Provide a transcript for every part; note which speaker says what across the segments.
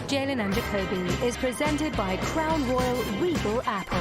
Speaker 1: Jalen and Jacoby is presented by Crown Royal Regal Apple.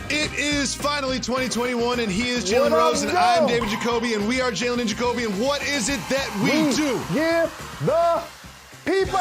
Speaker 2: It is finally 2021, and he is Jalen Rose, and I'm David Jacoby, and we are Jalen and Jacoby, and what is it that we do?
Speaker 3: Give the people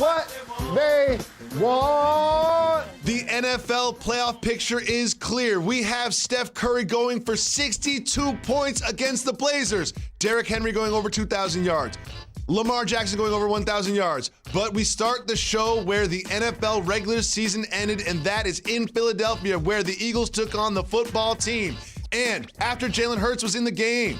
Speaker 3: what they want.
Speaker 2: The NFL playoff picture is clear. We have Steph Curry going for 62 points against the Blazers. Derrick Henry going over 2,000 yards. Lamar Jackson going over 1,000 yards. But we start the show where the NFL regular season ended, and that is in Philadelphia, where the Eagles took on the football team. And after Jalen Hurts was in the game,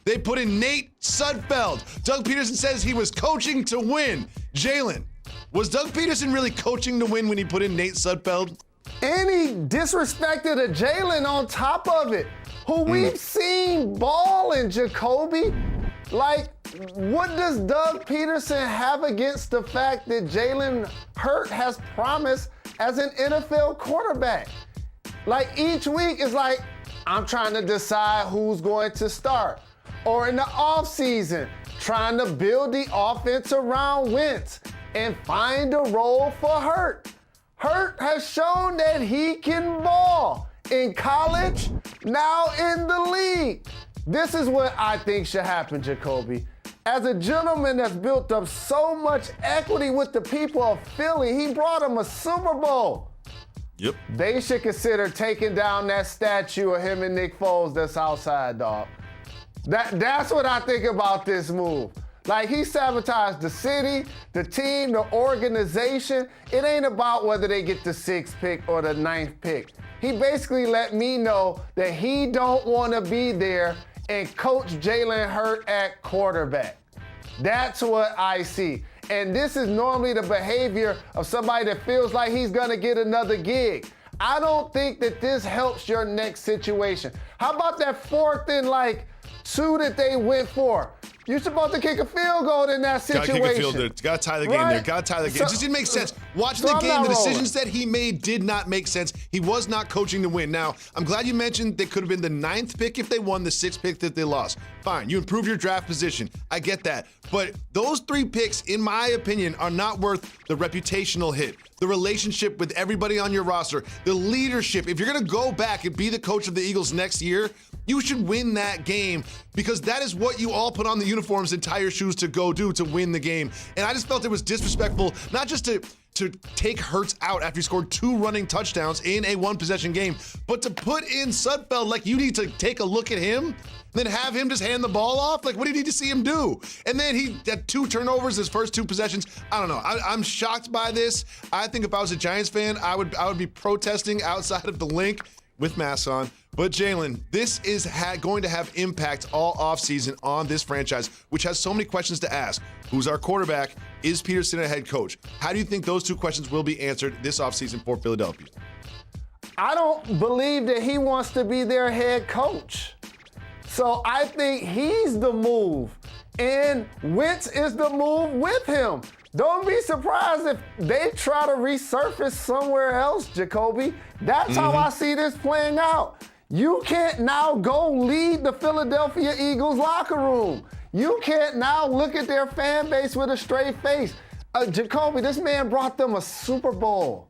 Speaker 2: they put in Nate Sudfeld. Doug Pederson says he was coaching to win. Jalen, was Doug Pederson really coaching to win when he put in Nate Sudfeld?
Speaker 3: And he disrespected a Jalen on top of it, who we've seen ball in Jacoby. Like, what does Doug Pederson have against the fact that Jalen Hurts has promise as an NFL quarterback? Like, each week is like, I'm trying to decide who's going to start. Or in the offseason, trying to build the offense around Wentz and find a role for Hurts. Hurts has shown that he can ball in college, now in the league. This is what I think should happen, Jacoby. As a gentleman that's built up so much equity with the people of Philly, he brought them a Super Bowl.
Speaker 2: Yep.
Speaker 3: They should consider taking down that statue of him and Nick Foles that's outside, dog. That's what I think about this move. Like, he sabotaged the city, the team, the organization. It ain't about whether they get the 6th pick or the 9th pick. He basically let me know that he don't want to be there and coach Jalen Hurts at quarterback. That's what I see. And this is normally the behavior of somebody that feels like he's going to get another gig. I don't think that this helps your next situation. How about that 4th and 2 that they went for? You're supposed to kick a field goal in that situation.
Speaker 2: Gotta kick a field goal. Gotta tie the game there. Gotta tie the game. It just didn't make sense. Watching the game, the decisions that he made did not make sense. He was not coaching to win. Now, I'm glad you mentioned they could have been the 9th pick if they won, the 6th pick that they lost. Fine, you improve your draft position. I get that. But those 3 picks, in my opinion, are not worth the reputational hit, the relationship with everybody on your roster, the leadership. If you're gonna go back and be the coach of the Eagles next year, you should win that game, because that is what you all put on the uniforms and tie your shoes to go do, to win the game. And I just felt it was disrespectful, not just to take Hurts out after he scored 2 running touchdowns in a 1-possession game, but to put in Sudfeld. Like, you need to take a look at him, then have him just hand the ball off. Like, what do you need to see him do? And then he had 2 turnovers his first 2 possessions. I don't know. I'm shocked by this. I think if I was a Giants fan, I would be protesting outside of the link with masks on. But Jalen, this is going to have impact all offseason on this franchise, which has so many questions to ask. Who's our quarterback? Is Pederson a head coach? How do you think those 2 questions will be answered this offseason for Philadelphia?
Speaker 3: I don't believe that he wants to be their head coach. So I think he's the move, and Wentz is the move with him. Don't be surprised if they try to resurface somewhere else, Jacoby. That's how I see this playing out. You can't now go lead the Philadelphia Eagles locker room. You can't now look at their fan base with a straight face. Jacoby, this man brought them a Super Bowl.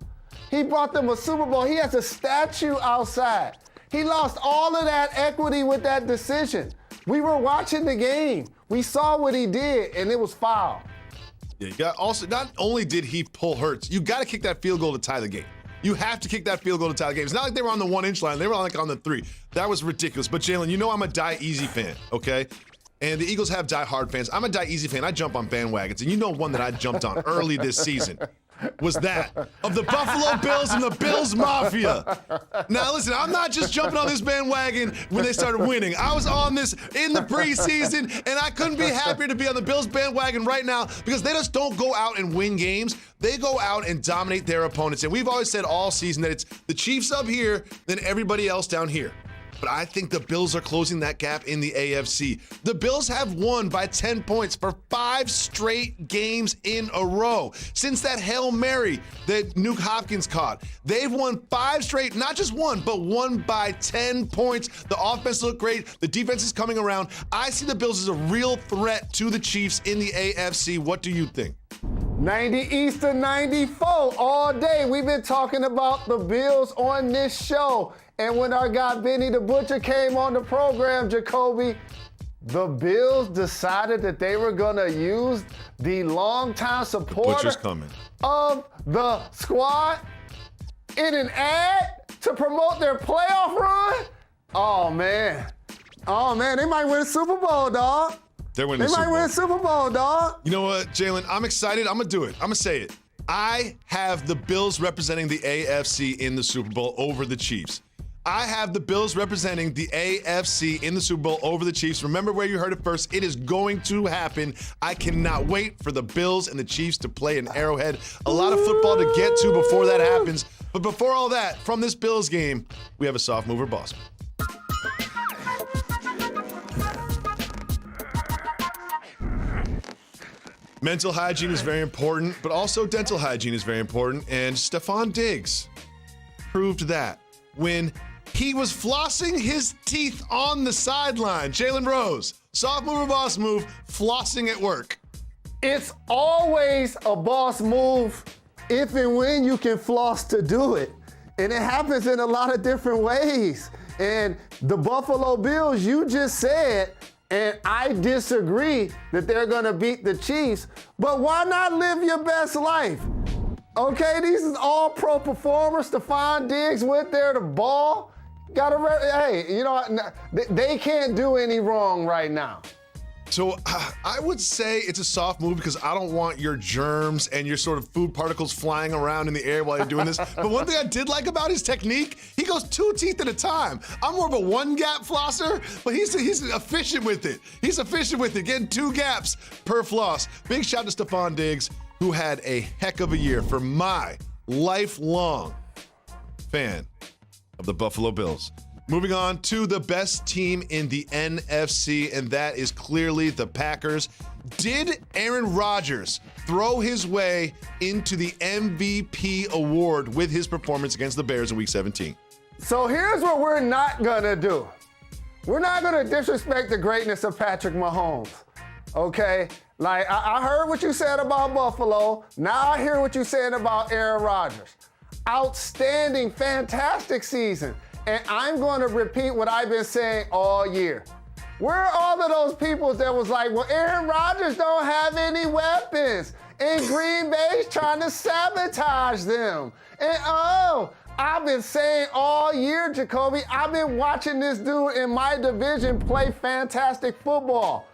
Speaker 3: He brought them a Super Bowl. He has a statue outside. He lost all of that equity with that decision. We were watching the game. We saw what he did, and it was foul.
Speaker 2: Yeah, you got also, not only did he pull Hurts, you got to kick that field goal to tie the game. You have to kick that field goal to tie the game. It's not like they were on the 1-inch line. They were on the 3. That was ridiculous. But Jalen, you know I'm a die easy fan, okay? And the Eagles have die hard fans. I'm a die easy fan. I jump on bandwagons. And you know one that I jumped on early this season was that of the Buffalo Bills and the Bills Mafia. Now listen, I'm not just jumping on this bandwagon when they started winning. I was on this in the preseason, and I couldn't be happier to be on the Bills bandwagon right now, because they just don't go out and win games. They go out and dominate their opponents. And we've always said all season that it's the Chiefs up here, then everybody else down here. but I think the Bills are closing that gap in the AFC. The Bills have won by 10 points for 5 straight games in a row. Since that Hail Mary that Nuke Hopkins caught, they've won 5 straight, not just one, but won by 10 points. The offense looked great. The defense is coming around. I see the Bills as a real threat to the Chiefs in the AFC. What do you think?
Speaker 3: 90 East to 94 all day. We've been talking about the Bills on this show. And when our guy Benny the Butcher came on the program, Jacoby, the Bills decided that they were going to use the longtime supporter of the squad in an ad to promote their playoff run. Oh, man, they might win Super Bowl, dog.
Speaker 2: They're winning the Super Bowl.
Speaker 3: They might win Super Bowl, dog.
Speaker 2: You know what, Jalen? I'm excited. I'm going to do it. I'm going to say it. I have the Bills representing the AFC in the Super Bowl over the Chiefs. I have the Bills representing the AFC in the Super Bowl over the Chiefs. Remember where you heard it first. It is going to happen. I cannot wait for the Bills and the Chiefs to play in Arrowhead. A lot of football to get to before that happens. But before all that, from this Bills game, we have a soft mover boss. Mental hygiene is very important, but also dental hygiene is very important. And Stephon Diggs proved that when he was flossing his teeth on the sideline. Jalen Rose, soft mover boss move, flossing at work.
Speaker 3: It's always a boss move if and when you can floss to do it. And it happens in a lot of different ways. And the Buffalo Bills, you just said, and I disagree that they're going to beat the Chiefs, but why not live your best life? Okay, these is all pro performers. Stephon Diggs went there to ball. Hey, you know, they can't do any wrong right now.
Speaker 2: So I would say it's a soft move because I don't want your germs and your sort of food particles flying around in the air while you're doing this. But one thing I did like about his technique, he goes 2 teeth at a time. I'm more of a 1-gap flosser, but he's efficient with it. He's efficient with it, getting 2 gaps per floss. Big shout to Stephon Diggs, who had a heck of a year for my lifelong fan of the Buffalo Bills. Moving on to the best team in the NFC, and that is clearly the Packers. Did Aaron Rodgers throw his way into the MVP award with his performance against the Bears in Week 17?
Speaker 3: So here's what we're not going to do. We're not going to disrespect the greatness of Patrick Mahomes, okay? Like, I heard what you said about Buffalo. Now I hear what you're saying about Aaron Rodgers. Outstanding, fantastic season. And I'm going to repeat what I've been saying all year. Where are all of those people that was like, well, Aaron Rodgers don't have any weapons, and Green Bay's trying to sabotage them? And I've been saying all year, Jacoby, I've been watching this dude in my division play fantastic football.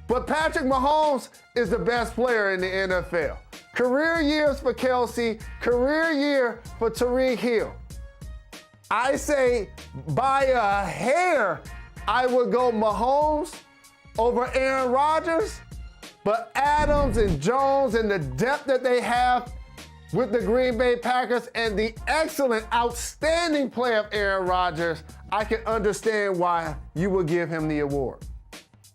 Speaker 3: But Patrick Mahomes is the best player in the NFL. Career years for Kelsey, career year for Tyreek Hill. I say by a hair, I would go Mahomes over Aaron Rodgers, but Adams and Jones and the depth that they have with the Green Bay Packers and the excellent, outstanding play of Aaron Rodgers, I can understand why you would give him the award.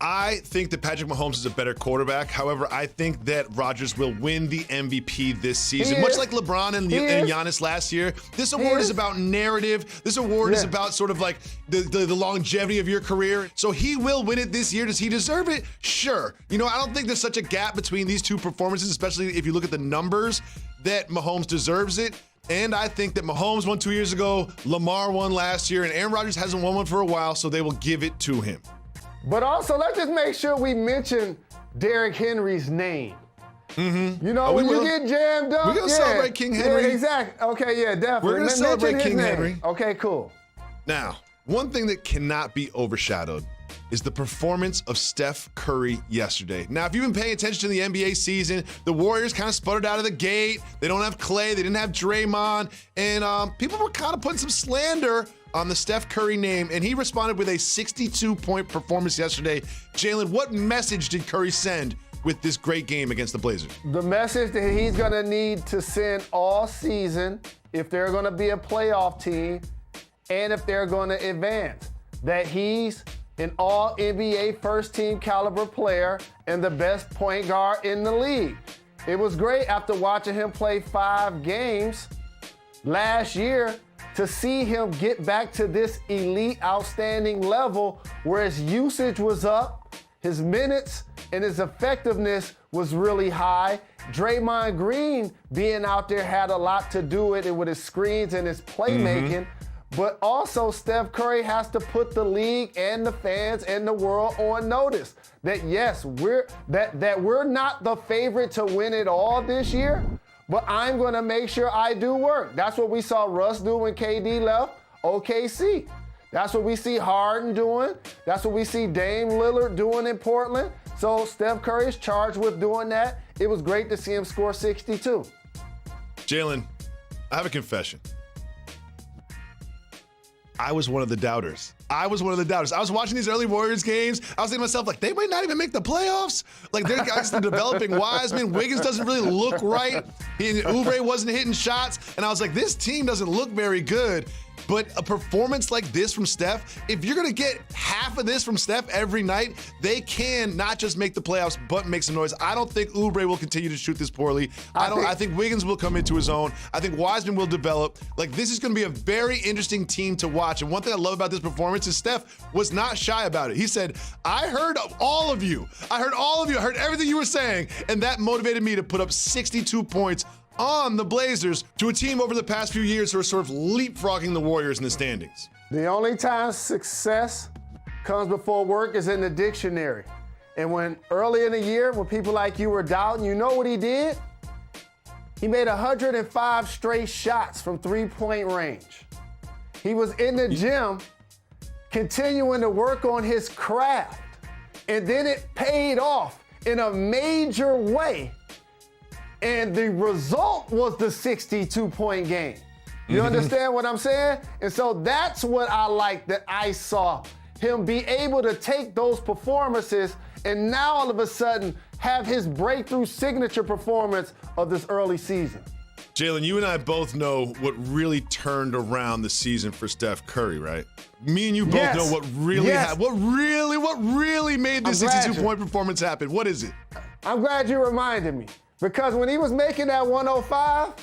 Speaker 2: I think that Patrick Mahomes is a better quarterback. However, I think that Rodgers will win the MVP this season. Much like LeBron and Giannis last year, this award is about narrative. This award is about sort of like the longevity of your career. So he will win it this year. Does he deserve it? Sure. You know, I don't think there's such a gap between these two performances, especially if you look at the numbers, that Mahomes deserves it. And I think that Mahomes won 2 years ago, Lamar won last year, and Aaron Rodgers hasn't won one for a while, so they will give it to him.
Speaker 3: But also, let's just make sure we mention Derrick Henry's name. Mm-hmm. You know, when you get jammed up,
Speaker 2: we're going to celebrate King Henry.
Speaker 3: Yeah, exactly. Okay, yeah, definitely.
Speaker 2: We're going to celebrate King Henry.
Speaker 3: Okay, cool.
Speaker 2: Now, one thing that cannot be overshadowed is the performance of Steph Curry yesterday. Now, if you've been paying attention to the NBA season, the Warriors kind of sputtered out of the gate. They don't have Clay. They didn't have Draymond. And people were kind of putting some slander on the Steph Curry name, and he responded with a 62-point performance yesterday. Jalen, what message did Curry send with this great game against the Blazers?
Speaker 3: The message that he's going to need to send all season if they're going to be a playoff team and if they're going to advance. that he's an all-NBA first-team caliber player and the best point guard in the league. It was great after watching him play 5 games last year to see him get back to this elite, outstanding level where his usage was up, his minutes and his effectiveness was really high. Draymond Green being out there had a lot to do with it with his screens and his playmaking. But also Steph Curry has to put the league and the fans and the world on notice that yes, we're not the favorite to win it all this year, but I'm going to make sure I do work. That's what we saw Russ do when KD left OKC. That's what we see Harden doing. That's what we see Dame Lillard doing in Portland. So Steph Curry is charged with doing that. It was great to see him score 62.
Speaker 2: Jalen, I have a confession. I was one of the doubters. I was watching these early Warriors games. I was thinking to myself, like, they might not even make the playoffs. Like, they're actually developing Wiseman. Wiggins doesn't really look right. Oubre wasn't hitting shots. And I was like, this team doesn't look very good. But a performance like this from Steph, if you're going to get half of this from Steph every night, they can not just make the playoffs, but make some noise. I don't think Oubre will continue to shoot this poorly. I think Wiggins will come into his own. I think Wiseman will develop. Like, this is going to be a very interesting team to watch. And one thing I love about this performance is Steph was not shy about it. He said, I heard all of you. I heard everything you were saying. And that motivated me to put up 62 points on the Blazers, to a team over the past few years who are sort of leapfrogging the Warriors in the standings.
Speaker 3: The only time success comes before work is in the dictionary. And when early in the year, when people like you were doubting, you know what he did? He made 105 straight shots from three-point range. He was in the gym continuing to work on his craft. And then it paid off in a major way. And the result was the 62-point game. You understand what I'm saying? And so that's what I like that I saw. Him be able to take those performances and now all of a sudden have his breakthrough signature performance of this early season.
Speaker 2: Jalen, you and I both know what really turned around the season for Steph Curry, right? Me and you both know what really happened. What really made this 62-point performance happen. What is it?
Speaker 3: I'm glad you reminded me. Because when he was making that 105,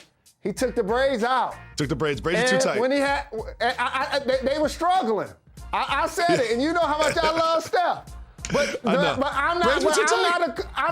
Speaker 3: he took the braids out.
Speaker 2: Braids are too tight.
Speaker 3: When he had, they were struggling. I said it, and you know how much I love Steph. But I'm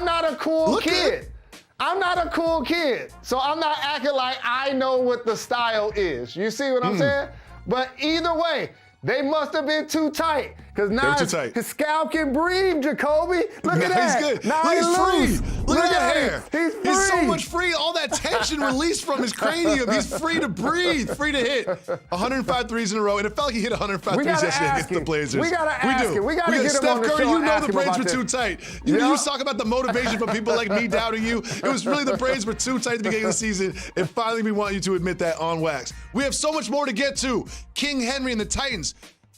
Speaker 3: not a cool kid. I'm not a cool kid. So I'm not acting like I know what the style is. You see what I'm saying? But either way, they must have been too tight. Because now his scalp can breathe, Jacoby. Look at that.
Speaker 2: He's good.
Speaker 3: Now
Speaker 2: he's free. Look at that hair.
Speaker 3: He's free.
Speaker 2: He's so much free. All that tension released from his cranium. He's free to breathe, free to hit. 105 threes in a row. And it felt like he hit 105 threes yesterday against the Blazers.
Speaker 3: We got to ask him. We got to get him on the show.
Speaker 2: Steph Curry, you know the braids were too tight. You talk about the motivation from people like me doubting you. It was really the braids were too tight at the beginning of the season. And finally, we want you to admit that on wax. We have so much more to get to. King Henry and the Titans.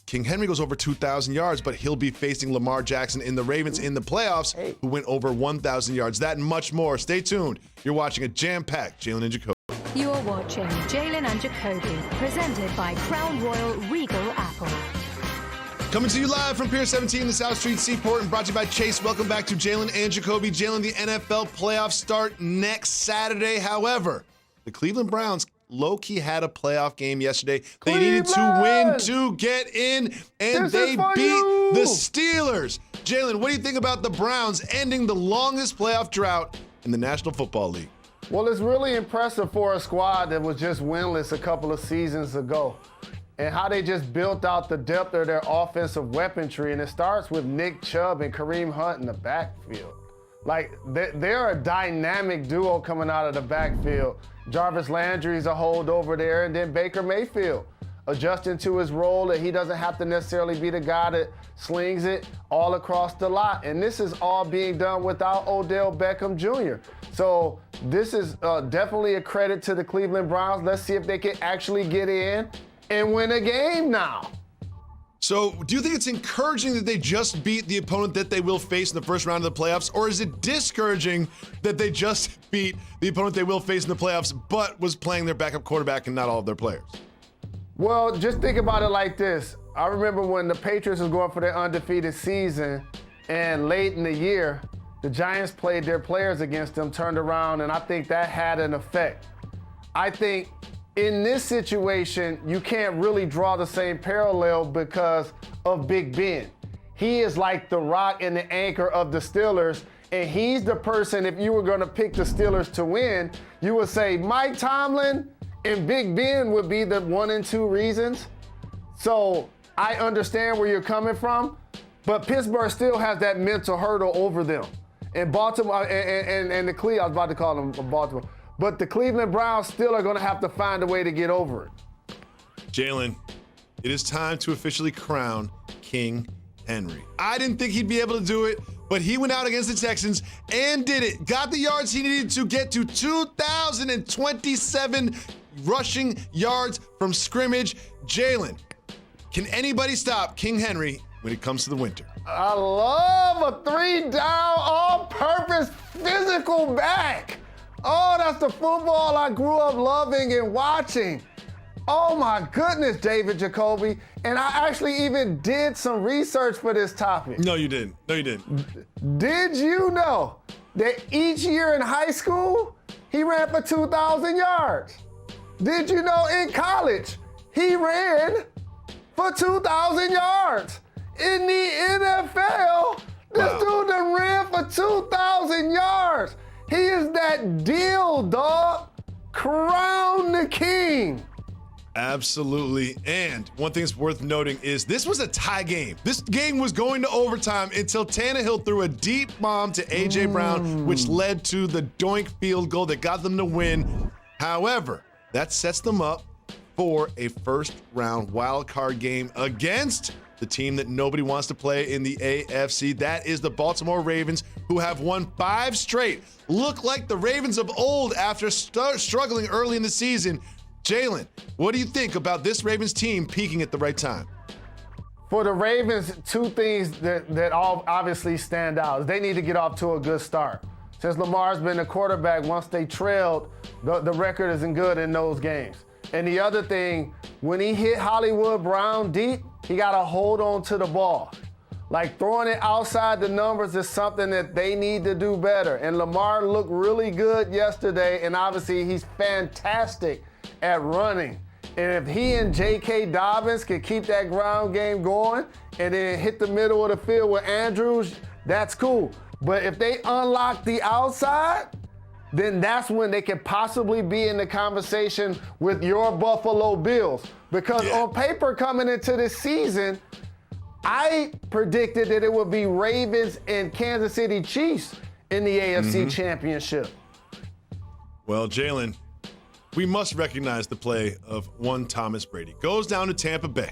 Speaker 2: King Henry goes over 2,000 yards, but he'll be facing Lamar Jackson in the Ravens in the playoffs, who went over 1,000 yards. That and much more. Stay tuned. You're watching a jam-packed Jalen and Jacoby.
Speaker 1: You're watching Jalen and Jacoby, presented by Crown Royal Regal Apple.
Speaker 2: Coming to you live from Pier 17 in the South Street Seaport and brought to you by Chase. Welcome back to Jalen and Jacoby. Jalen, the NFL playoffs start next Saturday. However, the Cleveland Browns low-key had a playoff game yesterday. They needed to win to get in, and they beat the Steelers. Jalen, what do you think about the Browns ending the longest playoff drought in the National Football League?
Speaker 3: Well, it's really impressive for a squad that was just winless a couple of seasons ago, and how they just built out the depth of their offensive weaponry, and it starts with Nick Chubb and Kareem Hunt in the backfield. Like, they're a dynamic duo coming out of the backfield. Jarvis Landry's a holdover there, and then Baker Mayfield adjusting to his role that he doesn't have to necessarily be the guy that slings it all across the lot. And this is all being done without Odell Beckham Jr. So this is definitely a credit to the Cleveland Browns. Let's see if they can actually get in and win a game now.
Speaker 2: So do you think it's encouraging that they just beat the opponent that they will face in the first round of the playoffs, or is it discouraging that they just beat the opponent they will face in the playoffs but was playing their backup quarterback and not all of their players?
Speaker 3: Well, just think about it like this. I remember when the Patriots was going for their undefeated season, and late in the year, the Giants played their players against them, turned around, and I think that had an effect. I think in this situation, you can't really draw the same parallel because of Big Ben. He is like the rock and the anchor of the Steelers, and he's the person, if you were going to pick the Steelers to win, you would say Mike Tomlin and Big Ben would be the 1 and 2 reasons. So I understand where you're coming from, but Pittsburgh still has that mental hurdle over them. And Baltimore and the Cleveland, I was about to call them Baltimore, but the Cleveland Browns still are going to have to find a way to get over it.
Speaker 2: Jalen, it is time to officially crown King Henry. I didn't think he'd be able to do it, but he went out against the Texans and did it. Got the yards he needed to get to 2,027 rushing yards from scrimmage. Jalen, can anybody stop King Henry when it comes to the winter?
Speaker 3: I love a 3-down, all-purpose physical back. Oh, that's the football I grew up loving and watching. Oh my goodness, David Jacoby. And I actually even did some research for this topic.
Speaker 2: No, you didn't. No, you didn't.
Speaker 3: Did you know that each year in high school, he ran for 2,000 yards? Did you know in college, he ran for 2,000 yards? In the NFL, this dude done ran for 2,000 yards. He is that deal, dog. Crown the king.
Speaker 2: Absolutely. And one thing that's worth noting is this was a tie game. This game was going to overtime until Tannehill threw a deep bomb to A.J. Brown, which led to the doink field goal that got them to win. However, that sets them up for a first-round wild card game against the team that nobody wants to play in the AFC. That is the Baltimore Ravens, who have won 5 straight. Look like the Ravens of old after struggling early in the season. Jalen, what do you think about this Ravens team peaking at the right time?
Speaker 3: For the Ravens, 2 things that all obviously stand out. They need to get off to a good start. Since Lamar's been the quarterback, once they trailed, the record isn't good in those games. And the other thing, when he hit Hollywood Brown deep, he got to hold on to the ball. Like throwing it outside the numbers is something that they need to do better. And Lamar looked really good yesterday, and obviously he's fantastic at running. And if he and J.K. Dobbins can keep that ground game going and then hit the middle of the field with Andrews, that's cool. But if they unlock the outside, then that's when they can possibly be in the conversation with your Buffalo Bills. Because on paper coming into this season, I predicted that it would be Ravens and Kansas City Chiefs in the AFC Championship.
Speaker 2: Well, Jalen, we must recognize the play of one Thomas Brady. Goes down to Tampa Bay.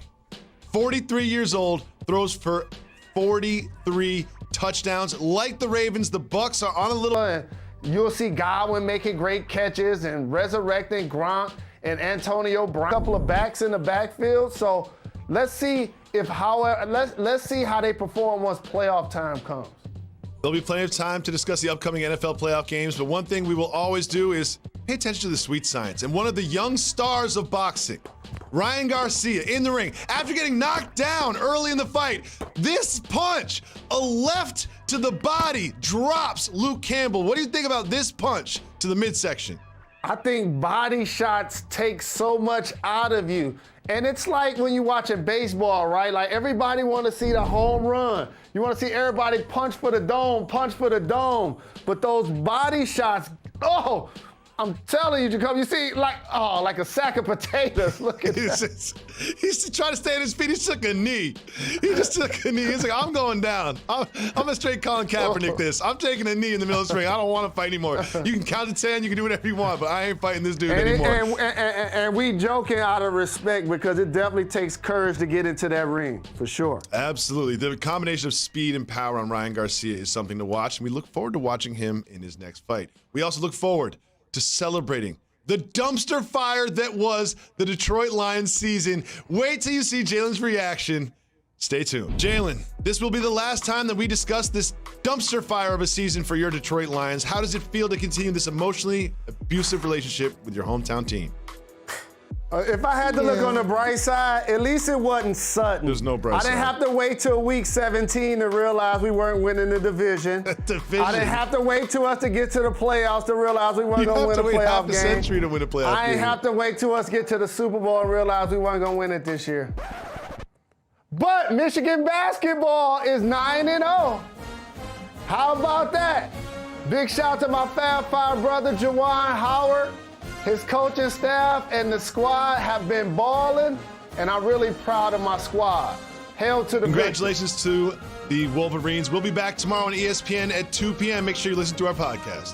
Speaker 2: 43 years old, throws for 43 touchdowns. Like the Ravens, the Bucs are on a little...
Speaker 3: You'll see Godwin making great catches and resurrecting Gronk and Antonio Brown. A couple of backs in the backfield. So let's see let's see how they perform once playoff time comes.
Speaker 2: There'll be plenty of time to discuss the upcoming NFL playoff games, but one thing we will always do is pay attention to the sweet science. And one of the young stars of boxing, Ryan Garcia, in the ring, after getting knocked down early in the fight, this punch, a left to the body, drops Luke Campbell. What do you think about this punch to the midsection?
Speaker 3: I think body shots take so much out of you. And it's like when you're watching baseball, right? Like everybody want to see the home run. You want to see everybody punch for the dome, punch for the dome. But those body shots, oh, I'm telling you, Jacoby, you see, like a sack of potatoes. Look at that.
Speaker 2: He's trying to stay on his feet. He took a knee. He just took a knee. He's like, I'm going down. I'm a straight Colin Kaepernick this. I'm taking a knee in the middle of the ring. I don't want to fight anymore. You can count to 10. You can do whatever you want, but I ain't fighting this dude anymore.
Speaker 3: And we joking out of respect because it definitely takes courage to get into that ring, for sure.
Speaker 2: Absolutely. The combination of speed and power on Ryan Garcia is something to watch, and we look forward to watching him in his next fight. We also look forward to celebrating the dumpster fire that was the Detroit Lions season. Wait till you see Jalen's reaction. Stay tuned. Jalen, this will be the last time that we discuss this dumpster fire of a season for your Detroit Lions. How does it feel to continue this emotionally abusive relationship with your hometown team?
Speaker 3: If I had to look on the bright side, at least it wasn't Sutton.
Speaker 2: There's no bright
Speaker 3: I didn't
Speaker 2: side.
Speaker 3: have to wait till week 17 to realize we weren't winning the division. I didn't have to wait till us to get to the playoffs to realize we weren't going to win a playoff
Speaker 2: half a
Speaker 3: game.
Speaker 2: century to win a playoff
Speaker 3: I
Speaker 2: game.
Speaker 3: didn't have to wait till us get to the Super Bowl and realize we weren't going to win it this year. But Michigan basketball is 9-0. How about that? Big shout to my Fab Five brother, Juwan Howard. His coaching staff and the squad have been balling, and I'm really proud of my squad. Hail to the
Speaker 2: Congratulations to the Wolverines. We'll be back tomorrow on ESPN at 2 p.m. Make sure you listen to our podcast.